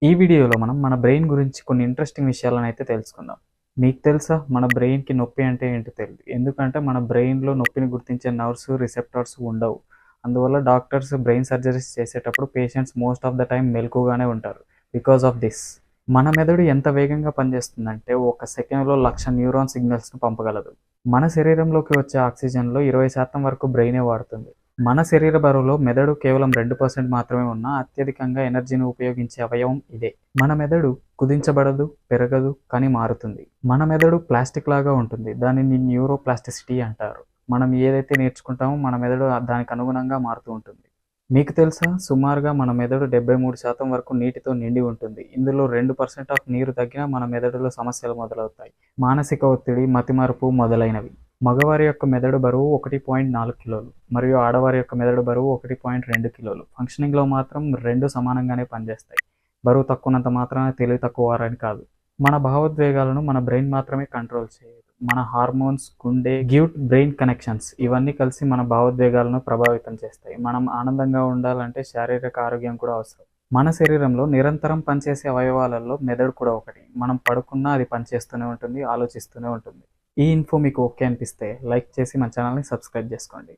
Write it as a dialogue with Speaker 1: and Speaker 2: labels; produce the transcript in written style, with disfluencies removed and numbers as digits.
Speaker 1: ఈ వీడియోలో మనం మన బ్రెయిన్ గురించి కొన్ని ఇంట్రెస్టింగ్ విషయాలను అయితే తెలుసుకుందాం. మీకు తెలుసా మన బ్రెయిన్‌కి నొప్పి అంటే ఏంటో తెలీదు. ఎందుకంటే మన బ్రెయిన్‌లో నొప్పిని గుర్తించే నర్వ్స్, రిసెప్టార్స్ ఉండవు. అందువల్ల డాక్టర్స్ బ్రెయిన్ సర్జరీస్ చేసేటప్పుడు patients most of the time మెలకువగానే ఉంటారు. Because of this. మన మెదడు ఎంత వేగంగా పనిచేస్తుందంటే ఒక సెకనులో 1,00,000 న్యూరాన్ సిగ్నల్స్‌ను పంపగలదు. మన శరీరంలోకి వచ్చే ఆక్సిజన్‌లో 20% వరకు బ్రెయినే వాడుతుంది. మన శరీర బరువులో మెదడు కేవలం 2% మాత్రమే ఉన్నా అత్యధికంగా ఎనర్జీని ఉపయోగించే అవయవం ఇదే. మన మెదడు కుదించబడదు, పెరగదు, కానీ మారుతుంది. మన మెదడు ప్లాస్టిక్ లాగా ఉంటుంది. దానిని న్యూరోప్లాస్టిసిటీ అంటారు. మనం ఏదైతే నేర్చుకుంటామో మన మెదడు దానికి అనుగుణంగా మారుతూ ఉంటుంది. మీకు తెలుసా? సుమారుగా మన మెదడు 73% వరకు నీటితో నిండి ఉంటుంది. ఇందులో 2% ఆఫ్ నీరు తగ్గినా మన మెదడులో సమస్యలు మొదలవుతాయి. మానసిక ఒత్తిడి, మతిమరుపు మొదలైనవి. మగవారి యొక్క మెదడు బరువు 1.4 కిలోలు మరియు ఆడవారి యొక్క మెదడు బరువు 1.2 కిలోలు. ఫంక్షనింగ్‌లో మాత్రం 2 సమానంగానే పనిచేస్తాయి. బరువు తక్కువున్నంత మాత్రాన తెలివి తక్కువవారని కాదు. మన భావోద్వేగాలను మన బ్రెయిన్ మాత్రమే కంట్రోల్ చేయదు. మన హార్మోన్స్, గుండె, బ్రెయిన్ కనెక్షన్స్ ఇవన్నీ కలిసి మన భావోద్వేగాలను ప్రభావితం చేస్తాయి. మనం ఆనందంగా ఉండాలంటే శారీరక ఆరోగ్యం కూడా అవసరం. మన శరీరంలో నిరంతరం పనిచేసే అవయవాలలో మెదడు కూడా ఒకటి. మనం పడుకున్నా అది పనిచేస్తూనే ఉంటుంది, ఆలోచిస్తూనే ఉంటుంది. ఈ ఇన్ఫో మీకు ఓకే అనిపిస్తే లైక్ చేసి మన ఛానల్‌ని సబ్స్క్రైబ్ చేసుకోండి.